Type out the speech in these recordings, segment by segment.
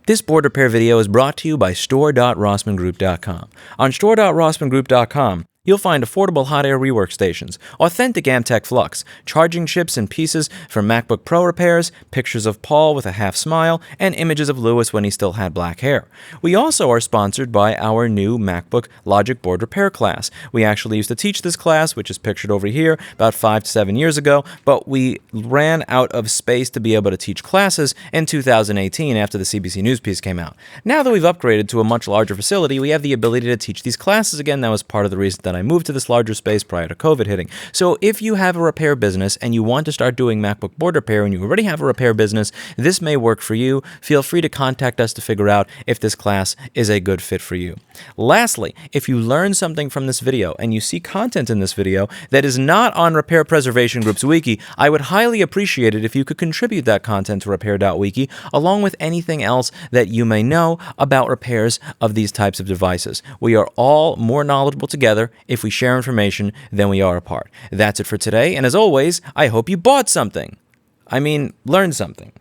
This board repair video is brought to you by store.rossmangroup.com. On store.rossmangroup.com, you'll find affordable hot air rework stations, authentic Amtech flux, charging chips and pieces for MacBook Pro repairs, pictures of Paul with a half smile, and images of Lewis when he still had black hair. We also are sponsored by our new MacBook Logic board repair class. We actually used to teach this class, which is pictured over here, about 5 to 7 years ago, but we ran out of space to be able to teach classes in 2018 after the CBC News piece came out. Now that we've upgraded to a much larger facility, we have the ability to teach these classes again. That was part of the reason that I moved to this larger space prior to COVID hitting. So if you have a repair business and you want to start doing MacBook board repair and you already have a repair business, this may work for you. Feel free to contact us to figure out if this class is a good fit for you. Lastly, if you learn something from this video and you see content in this video that is not on Repair Preservation Group's wiki, I would highly appreciate it if you could contribute that content to repair.wiki along with anything else that you may know about repairs of these types of devices. We are all more knowledgeable together if we share information than we are apart. That's it for today, and as always, I hope you bought something. I mean, learn something.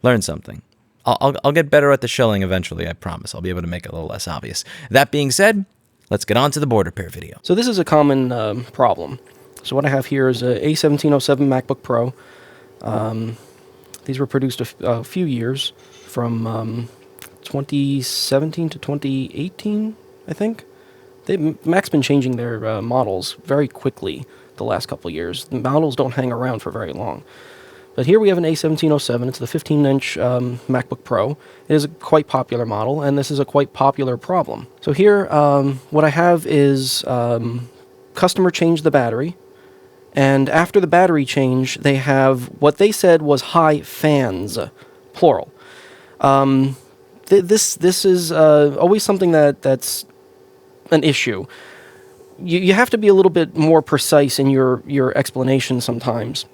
Learn something. I'll get better at the shilling eventually, I promise. I'll be able to make it a little less obvious. That being said, let's get on to the board repair video. So this is a common problem. So what I have here is a A1707 MacBook Pro. These were produced a few years from 2017 to 2018, I think. Mac's been changing their models very quickly the last couple of years. The models don't hang around for very long. But here we have an A1707. It's the 15-inch MacBook Pro. It is a quite popular model, and this is a quite popular problem. So here, what I have is customer changed the battery, and after the battery change, they have what they said was high fans, plural. This is always something that's an issue. You have to be a little bit more precise in your explanation sometimes,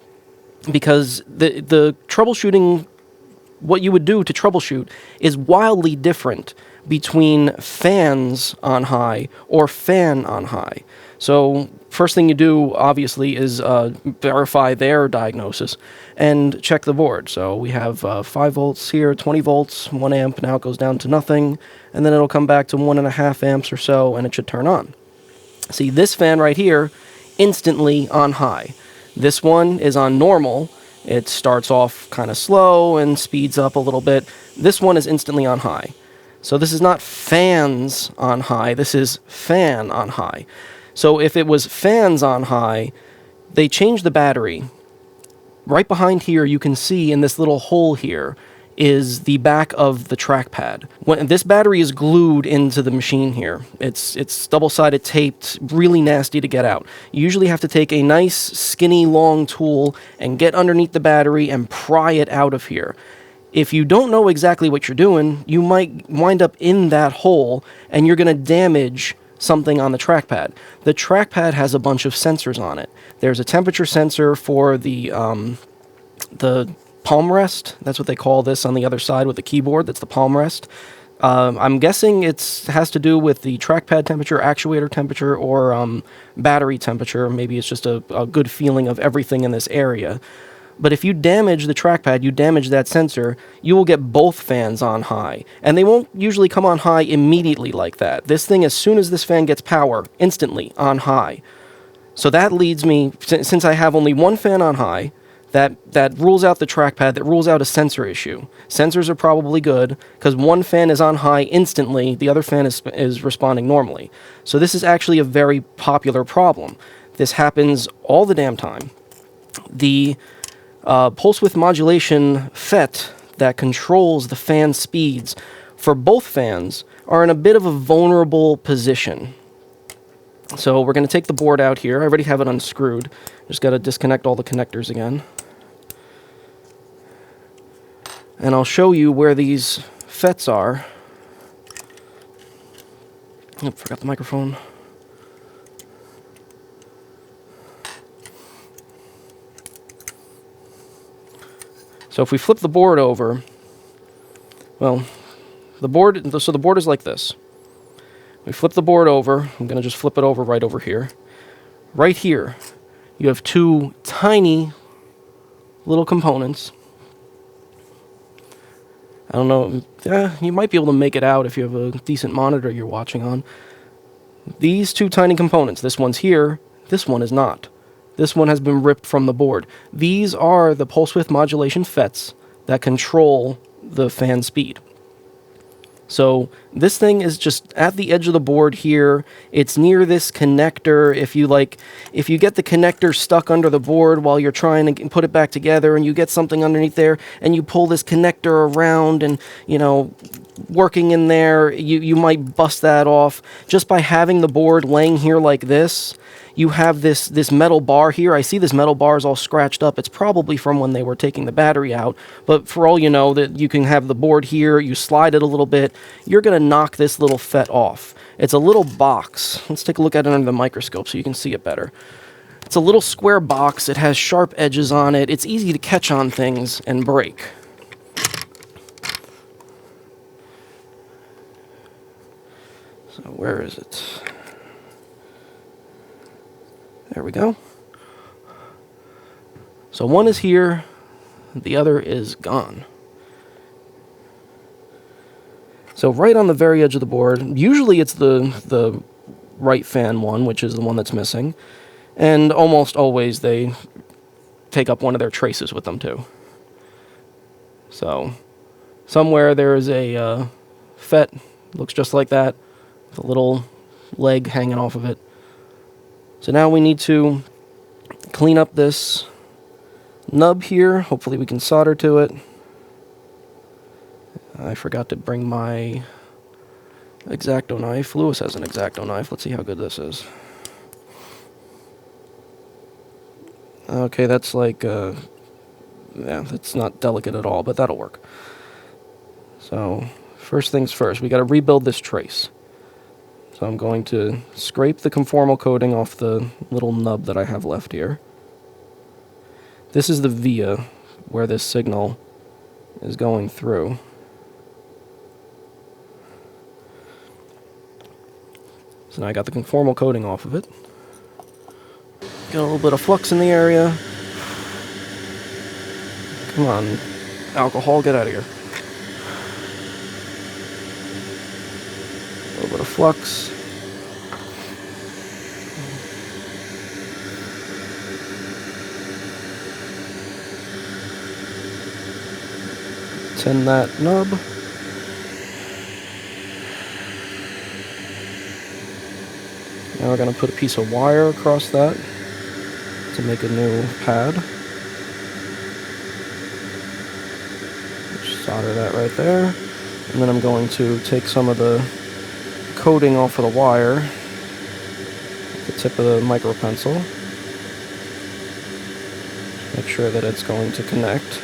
because the troubleshooting, what you would do to troubleshoot, is wildly different between fans on high or fan on high. So first thing you do, obviously, is verify their diagnosis and check the board. So we have 5 volts here, 20 volts, 1 amp, now it goes down to nothing, and then it'll come back to 1.5 amps or so, and it should turn on. See, this fan right here, instantly on high. This one is on normal. It starts off kind of slow and speeds up a little bit. This one is instantly on high. So this is not fans on high, this is fan on high. So if it was fans on high, they changed the battery. Right behind here, you can see in this little hole here is the back of the trackpad. When this battery is glued into the machine here, it's double-sided taped, really nasty to get out. You usually have to take a nice, skinny, long tool and get underneath the battery and pry it out of here. If you don't know exactly what you're doing, you might wind up in that hole and you're going to damage something on the trackpad. The trackpad has a bunch of sensors on it. There's a temperature sensor for the palm rest. That's what they call this on the other side with the keyboard. That's the palm rest. I'm guessing it has to do with the trackpad temperature, actuator temperature, or battery temperature. Maybe it's just a good feeling of everything in this area. But if you damage the trackpad, you damage that sensor, you will get both fans on high. And they won't usually come on high immediately like that. This thing, as soon as this fan gets power, instantly on high. So that leads me, since I have only one fan on high, that rules out the trackpad, that rules out a sensor issue. Sensors are probably good, because one fan is on high instantly, the other fan is responding normally. So this is actually a very popular problem. This happens all the damn time. The pulse width modulation FET that controls the fan speeds for both fans are in a bit of a vulnerable position. So we're going to take the board out here. I already have it unscrewed. Just got to disconnect all the connectors again. And I'll show you where these FETs are. Oh, forgot the microphone. So if we flip the board over, well, the board is like this. We flip the board over. I'm going to just flip it over right over here. Right here, you have 2 tiny little components. I don't know, you might be able to make it out if you have a decent monitor you're watching on. These two tiny components, this one's here, this one is not. This one has been ripped from the board. These are the pulse width modulation FETs that control the fan speed. So this thing is just at the edge of the board here. It's near this connector. If you get the connector stuck under the board while you're trying to put it back together and you get something underneath there and you pull this connector around and, working in there, you might bust that off. Just by having the board laying here like this, you have this metal bar here. I see this metal bar is all scratched up. It's probably from when they were taking the battery out. But for all you know, that you can have the board here, you slide it a little bit, you're going to knock this little FET off. It's a little box. Let's take a look at it under the microscope so you can see it better. It's a little square box. It has sharp edges on it. It's easy to catch on things and break. So where is it? There we go. So one is here, the other is gone. So right on the very edge of the board, usually it's the right fan one, which is the one that's missing, and almost always they take up one of their traces with them too. So somewhere there is a FET, looks just like that, with a little leg hanging off of it. So now we need to clean up this nub here. Hopefully we can solder to it. I forgot to bring my X-Acto knife. Lewis has an X-Acto knife. Let's see how good this is. Okay, that's like, yeah, that's not delicate at all, but that'll work. So, first things first, we got to rebuild this trace. So I'm going to scrape the conformal coating off the little nub that I have left here. This is the via where this signal is going through. So now I got the conformal coating off of it. Got a little bit of flux in the area. Come on, alcohol, get out of here. A little bit of flux. Tin that nub. Now we're going to put a piece of wire across that to make a new pad. Just solder that right there. And then I'm going to take some of the coating off of the wire, the tip of the micro pencil. Make sure that it's going to connect.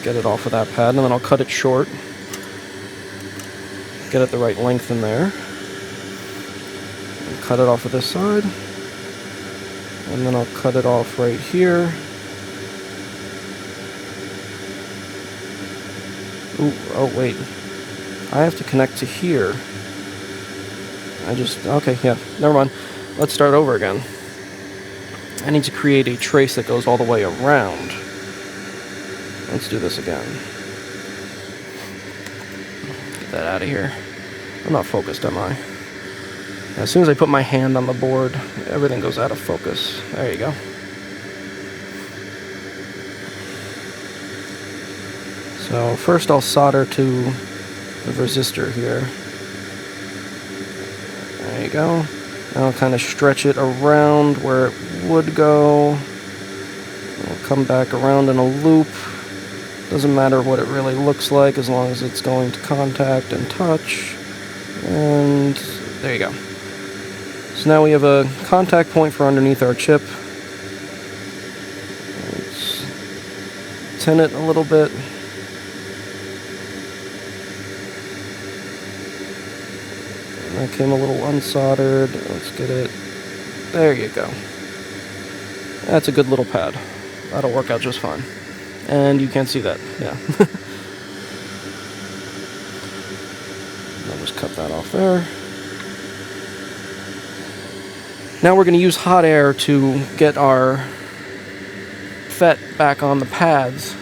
Get it off of that pad, and then I'll cut it short. Get it the right length in there. And cut it off of this side. And then I'll cut it off right here. Ooh, oh wait. I have to connect to here. Okay, yeah, never mind. Let's start over again. I need to create a trace that goes all the way around. Let's do this again. Get that out of here. I'm not focused, am I? As soon as I put my hand on the board, everything goes out of focus. There you go. So first I'll solder to the resistor here. There you go. Now I'll kind of stretch it around where it would go. I'll come back around in a loop. Doesn't matter what it really looks like as long as it's going to contact and touch. And there you go. So now we have a contact point for underneath our chip. Let's tin it a little bit. That came a little unsoldered. Let's get it. There you go. That's a good little pad. That'll work out just fine. And you can't see that, yeah. I'll just cut that off there. Now we're going to use hot air to get our FET back on the pads.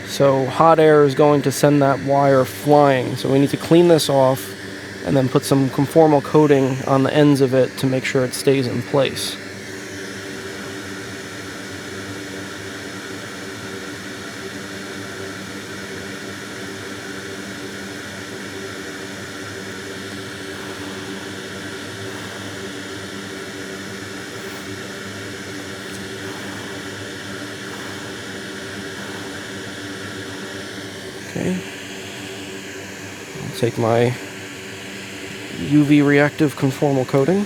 So hot air is going to send that wire flying. So we need to clean this off and then put some conformal coating on the ends of it to make sure it stays in place. Okay. I'll take my UV reactive conformal coating.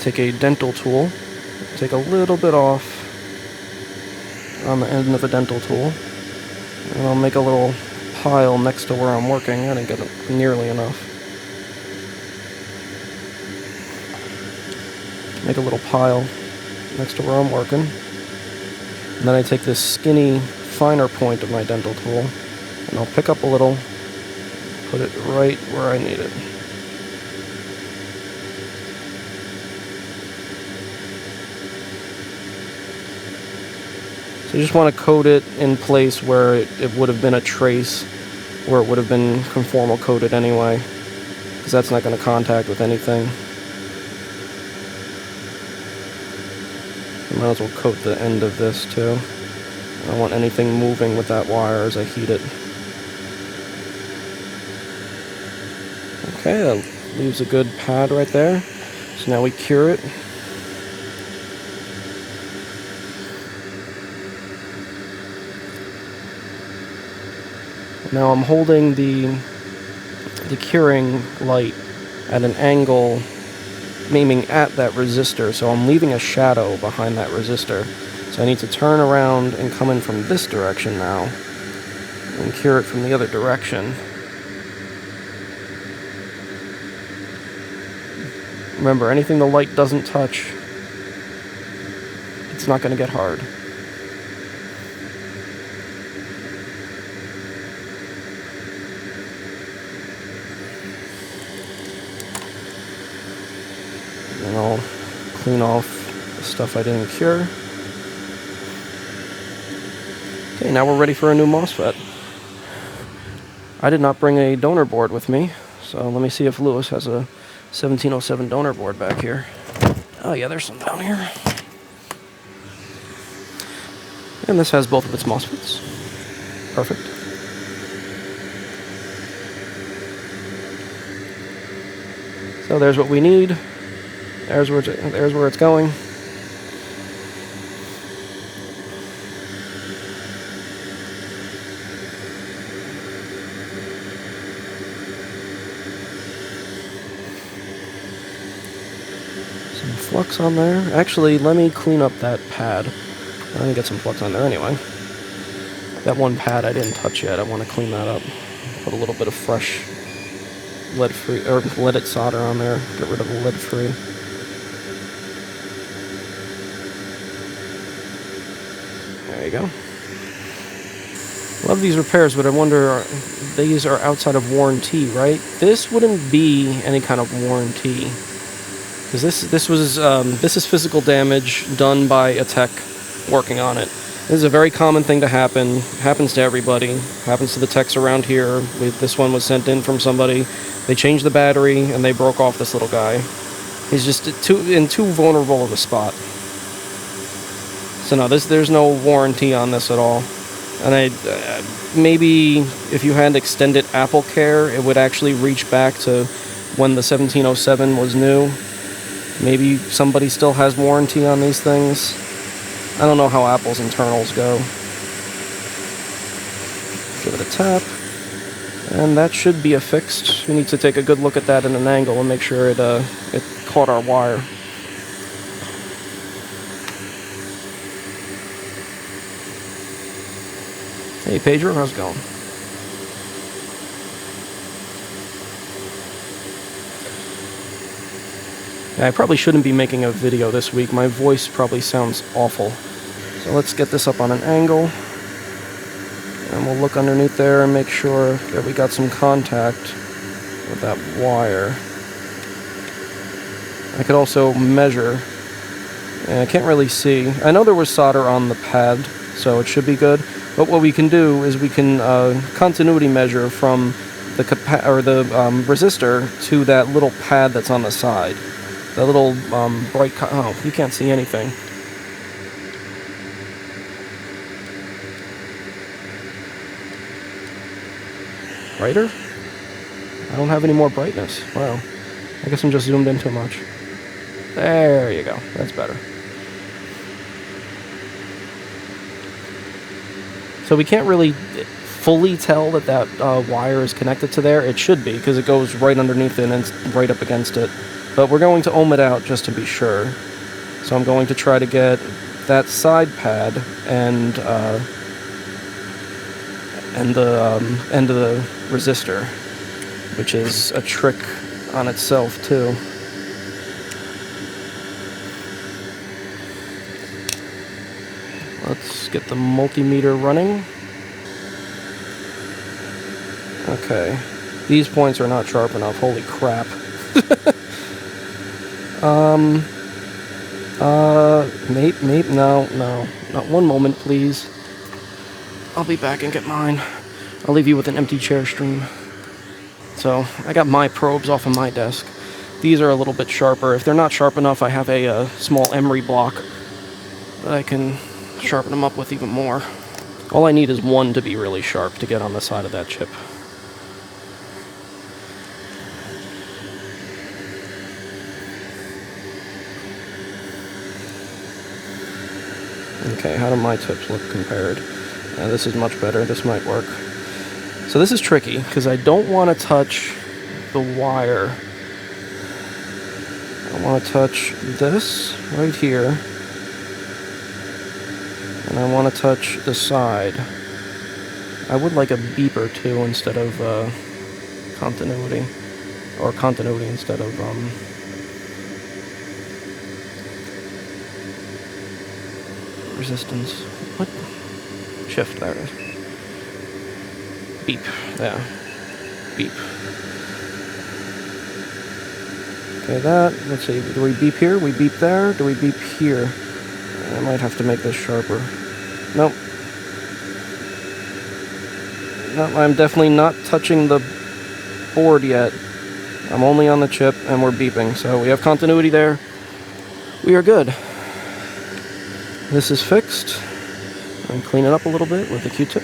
Take a dental tool. Take a little bit off on the end of a dental tool. And I'll make a little pile next to where I'm working. I didn't get it nearly enough. Make a little pile next to where I'm working. And then I take this skinny, finer point of my dental tool, and I'll pick up a little, put it right where I need it. So you just want to coat it in place where it would have been a trace, where it would have been conformal coated anyway, because that's not going to contact with anything. I might as well coat the end of this too. I don't want anything moving with that wire as I heat it. Okay, that leaves a good pad right there. So now we cure it. Now I'm holding the curing light at an angle aiming at that resistor, so I'm leaving a shadow behind that resistor. So I need to turn around and come in from this direction now and cure it from the other direction. Remember, anything the light doesn't touch, it's not going to get hard. And I'll clean off the stuff I didn't cure. Okay, now we're ready for a new MOSFET. I did not bring a donor board with me, so let me see if Lewis has a 1707 donor board back here. Oh yeah, there's some down here. And this has both of its MOSFETs. Perfect. So there's what we need. There's where it's going. Some flux on there. Actually, let me clean up that pad. I'm gonna get some flux on there anyway. That one pad I didn't touch yet. I want to clean that up. Put a little bit of fresh lead-free or leaded solder on there. Get rid of the lead-free. There you go. Love these repairs, but I wonder, these are outside of warranty, right? This wouldn't be any kind of warranty, because this is physical damage done by a tech working on it. This is a very common thing to happen. Happens to everybody. Happens to the techs around here. This one was sent in from somebody. They changed the battery and they broke off this little guy. He's just in too vulnerable of a spot. So no, there's no warranty on this at all. And maybe if you had extended Apple Care, it would actually reach back to when the 1707 was new. Maybe somebody still has warranty on these things. I don't know how Apple's internals go. Give it a tap. And that should be affixed. We need to take a good look at that in an angle and make sure it caught our wire. Hey Pedro, how's it going? Yeah, I probably shouldn't be making a video this week. My voice probably sounds awful. So let's get this up on an angle. And we'll look underneath there and make sure that we got some contact with that wire. I could also measure. And I can't really see. I know there was solder on the pad, so it should be good. But what we can do is we can continuity measure from the resistor to that little pad that's on the side. That little bright... oh, you can't see anything. Brighter? I don't have any more brightness. Wow. I guess I'm just zoomed in too much. There you go. That's better. So we can't really fully tell that wire is connected to there. It should be, because it goes right underneath it and it's right up against it. But we're going to ohm it out just to be sure. So I'm going to try to get that side pad and the end of the resistor, which is a trick on itself too. Let's get the multimeter running. Okay, these points are not sharp enough. Holy crap. Mate, no, not one moment, please. I'll be back and get mine. I'll leave you with an empty chair stream. So, I got my probes off of my desk. These are a little bit sharper. If they're not sharp enough, I have a small emery block that I can sharpen them up with even more. All I need is one to be really sharp to get on the side of that chip. Okay, how do my tips look compared? This is much better. This might work. So this is tricky, because I don't want to touch the wire. I want to touch this right here. And I want to touch the side. I would like a beeper too instead of continuity. Or continuity instead of resistance. What? Shift, there it is. Beep. Yeah. Beep. Okay, that. Let's see. Do we beep here? We beep there? Do we beep here? I might have to make this sharper. Nope. No, I'm definitely not touching the board yet. I'm only on the chip, and we're beeping. So we have continuity there. We are good. This is fixed. And clean it up a little bit with a Q-tip.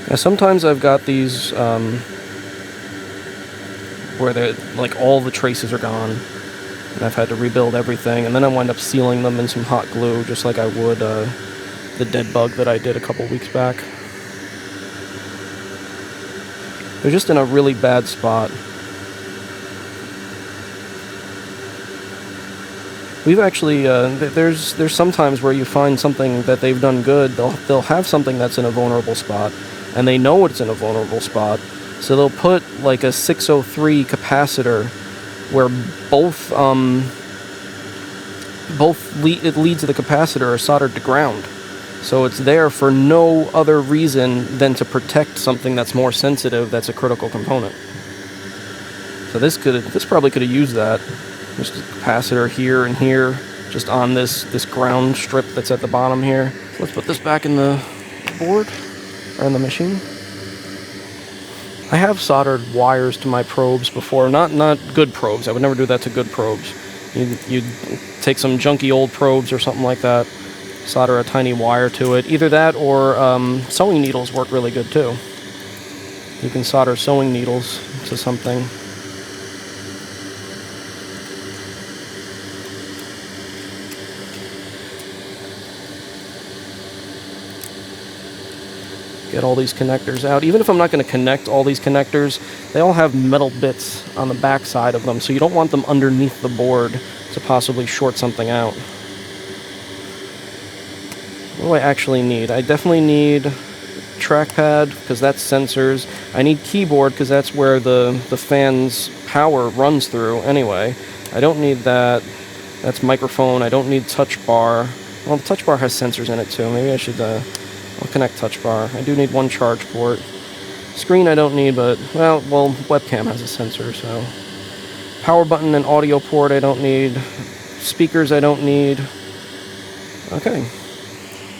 Now, sometimes I've got these where they're like all the traces are gone, and I've had to rebuild everything, and then I wind up sealing them in some hot glue, just like I would the dead bug that I did a couple weeks back. They're just in a really bad spot. We've actually, there's sometimes where you find something that they've done good, they'll have something that's in a vulnerable spot, and they know it's in a vulnerable spot, so they'll put like a 603 capacitor where both leads of the capacitor are soldered to ground. So it's there for no other reason than to protect something that's more sensitive, that's a critical component. So this probably could have used that. Just a capacitor here and here, just on this ground strip that's at the bottom here. Let's put this back in the board, or in the machine. I have soldered wires to my probes before, not good probes. I would never do that to good probes. You'd take some junky old probes or something like that, solder a tiny wire to it. Either that or sewing needles work really good too. You can solder sewing needles to something. Get all these connectors out. Even if I'm not going to connect all these connectors, they all have metal bits on the back side of them, so you don't want them underneath the board to possibly short something out. What do I actually need? I definitely need trackpad, because that's sensors. I need keyboard, because that's where the fan's power runs through anyway. I don't need that. That's microphone. I don't need touch bar. Well, the touch bar has sensors in it too. Maybe I should... I'll connect touch bar. I do need one charge port. Screen I don't need, but, well, webcam has a sensor, so. Power button and audio port I don't need. Speakers I don't need. Okay.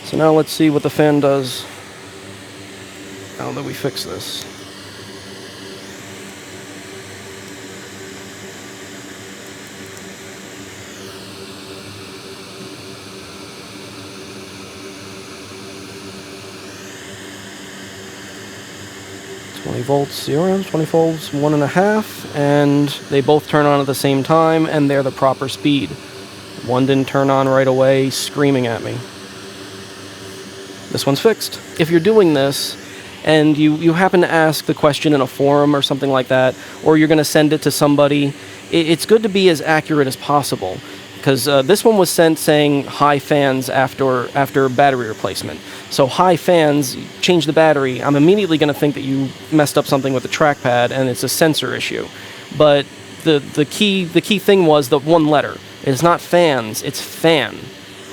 So now let's see what the fan does now that we fix this. Volts 0, 20 volts 1.5, and they both turn on at the same time, and they're the proper speed. One didn't turn on right away, screaming at me. This one's fixed. If you're doing this and you happen to ask the question in a forum or something like that, or you're going to send it to somebody, it's good to be as accurate as possible, because this one was sent saying high fans after battery replacement. So high fans, change the battery. I'm immediately going to think that you messed up something with the trackpad and it's a sensor issue. But the key thing was the one letter. It's not fans, it's fan.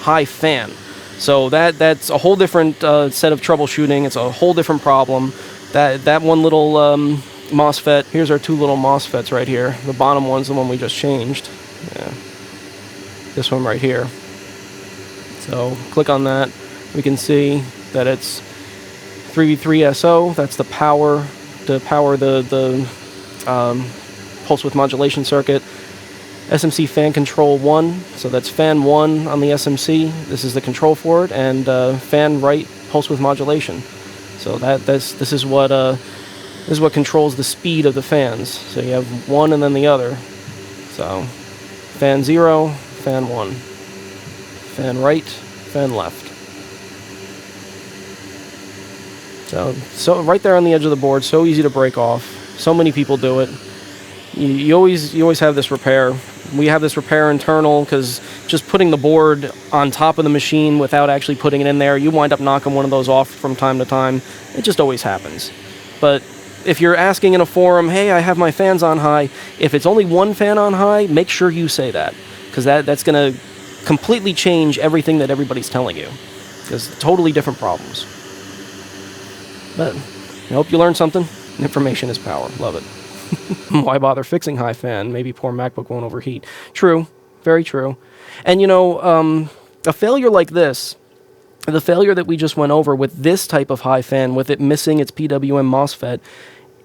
High fan. So that's a whole different set of troubleshooting. It's a whole different problem. That one little MOSFET, here's our two little MOSFETs right here. The bottom one's the one we just changed. Yeah. This one right here. So click on that. We can see that it's 3v3SO. That's the power to power the pulse width modulation circuit. SMC fan control 1. So that's fan 1 on the SMC. This is the control for it, and fan right pulse width modulation. So this is what controls the speed of the fans. So you have one and then the other. So fan 0, fan 1, fan right, fan left. So right there on the edge of the board, so easy to break off. So many people do it. You always have this repair. We have this repair internal because just putting the board on top of the machine without actually putting it in there, you wind up knocking one of those off from time to time. It just always happens. But if you're asking in a forum, hey, I have my fans on high, if it's only one fan on high, make sure you say that, because that's going to completely change everything that everybody's telling you. Because totally different problems. But I hope you learned something. Information is power. Love it. Why bother fixing high fan? Maybe poor MacBook won't overheat. True. Very true. And a failure like this, the failure that we just went over with this type of high fan, with it missing its PWM MOSFET,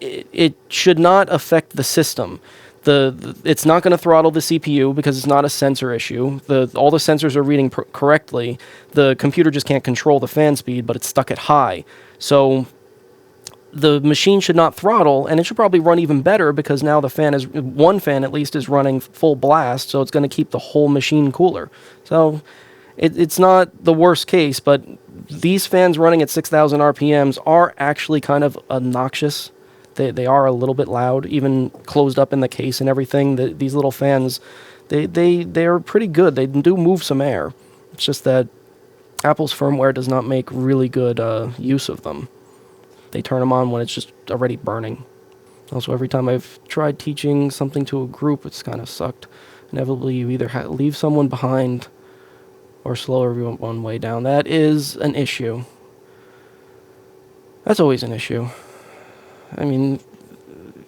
it should not affect the system. It's not going to throttle the CPU because it's not a sensor issue. All the sensors are reading correctly. The computer just can't control the fan speed, but it's stuck at high. So the machine should not throttle, and it should probably run even better because now one fan at least is running full blast, so it's going to keep the whole machine cooler. So it's not the worst case, but these fans running at 6,000 RPMs are actually kind of obnoxious. They are a little bit loud, even closed up in the case and everything. These little fans, they are pretty good. They do move some air. It's just that Apple's firmware does not make really good use of them. They turn them on when it's just already burning. Also, every time I've tried teaching something to a group, it's kind of sucked. Inevitably, you either leave someone behind or slow everyone way down. That is an issue. That's always an issue. I mean,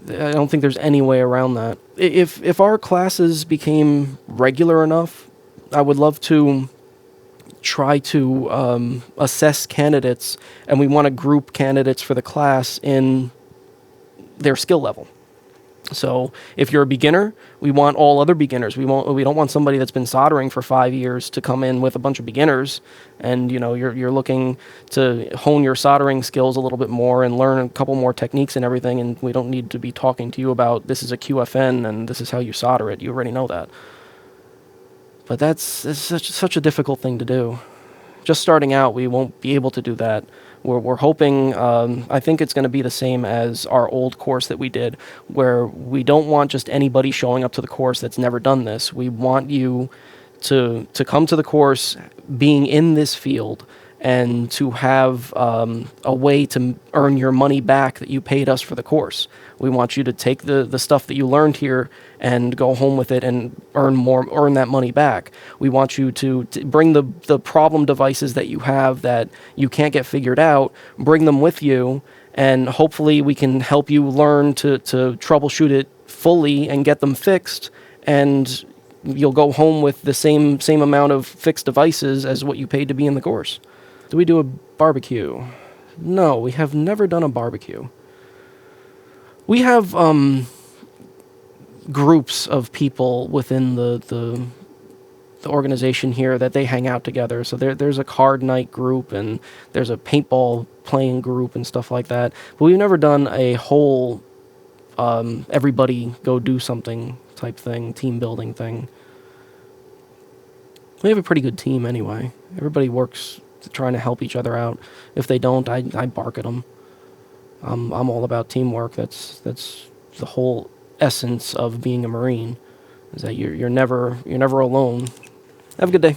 I don't think there's any way around that. If our classes became regular enough, I would love to try to assess candidates, and we want to group candidates for the class in their skill level. So if you're a beginner, we want all other beginners. We don't want somebody that's been soldering for 5 years to come in with a bunch of beginners, and you're looking to hone your soldering skills a little bit more and learn a couple more techniques and everything, and we don't need to be talking to you about this is a QFN and this is how you solder it. You already know that. But it's such a difficult thing to do. Just starting out, we won't be able to do that. We're hoping, I think it's going to be the same as our old course that we did, where we don't want just anybody showing up to the course that's never done this. We want you to come to the course being in this field and to have a way to earn your money back that you paid us for the course. We want you to take the stuff that you learned here and go home with it and earn that money back. We want you to bring the problem devices that you have that you can't get figured out, bring them with you, and hopefully we can help you learn to troubleshoot it fully and get them fixed, and you'll go home with the same amount of fixed devices as what you paid to be in the course. Do we do a barbecue? No, we have never done a barbecue. We have groups of people within the organization here that they hang out together. So there's a card night group, and there's a paintball playing group and stuff like that. But we've never done a whole everybody go do something type thing, team building thing. We have a pretty good team anyway. Everybody works trying to help each other out. If they don't, I bark at them. I'm all about teamwork. That's the whole essence of being a Marine, is that you're never alone. Have a good day.